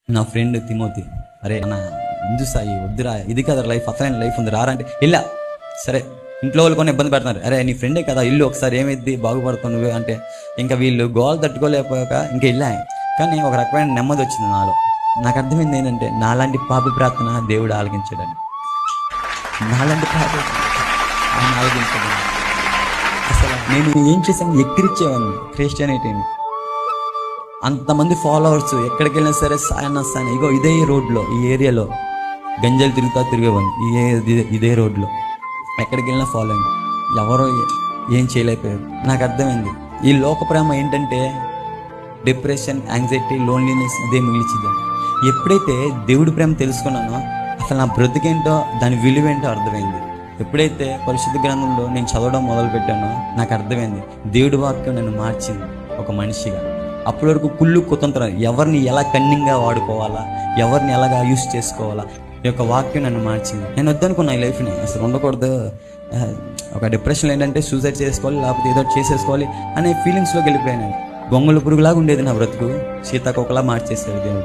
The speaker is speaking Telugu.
నా ఫ్రెండ్ తిమోతి, అరే అన్న ఇందు సాయి వద్దురా, ఇది కదా లైఫ్, అసలైన లైఫ్ ఉంది రారా అంటే వెళ్ళా. సరే ఇంట్లో వాళ్ళు కొన్ని ఇబ్బంది పెడుతున్నారు, అరే నీ ఫ్రెండే కదా ఇల్లు ఒకసారి ఏమైద్ది బాగుపడుతుంది నువ్వు అంటే, ఇంకా వీళ్ళు గోల్ తట్టుకోలేకపోయాక ఇంకా వెళ్ళా. కానీ ఒక రకమైన నెమ్మది వచ్చింది నాలో. నాకు అర్థమైంది ఏంటంటే నాలాంటి పాపి ప్రార్థన దేవుడు ఆలకించాడని, నాలాంటి పాపి ఆయన ఆలకించాడని. అసలు నేను ఏం చేశాను, ఎక్కిరిచ్చేవాడిని క్రిస్టియానిటీని. అంతమంది ఫాలోవర్స్, ఎక్కడికి వెళ్ళినా సరే సాయన ఇగో ఇదే రోడ్లో, ఈ ఏరియాలో గంజాలు తిరిగేవాడిని, ఇదే రోడ్లో ఎక్కడికి వెళ్ళినా ఫాలోయింగ్. ఎవరో ఏం చేయలేకపోయారు. నాకు అర్థమైంది ఈ లోక ప్రేమ ఏంటంటే డిప్రెషన్, యాంగ్జైటీ, లోన్లీనెస్ ఇదే మిగిలిచింది. ఎప్పుడైతే దేవుడి ప్రేమ తెలుసుకున్నానో అసలు నా బ్రతికేంటో దాని విలువేంటో అర్థమైంది. ఎప్పుడైతే పరిశుద్ధ గ్రంథంలో నేను చదవడం మొదలుపెట్టానో నాకు అర్థమైంది దేవుడి వాక్యం నన్ను మార్చింది ఒక మనిషిగా. అప్పటి వరకు కుళ్ళు కుతంత్రం, ఎవరిని ఎలా కన్నింగ్గా వాడుకోవాలా, ఎవరిని ఎలాగా యూస్ చేసుకోవాలా, ఈ యొక్క వాక్యం నన్ను మార్చింది. నేను వద్దనుకున్నా ఈ లైఫ్ని, అసలు ఉండకూడదు. ఒక డిప్రెషన్లో ఏంటంటే సూసైడ్ చేసుకోవాలి, లేకపోతే ఏదో చేసేసుకోవాలి అనే ఫీలింగ్స్లోకి వెళ్ళిపోయాను. గొంగళ పురుగులాగా ఉండేది నా బ్రతుకు, సీతాకొకలా మార్చేసాడు దేవుడు.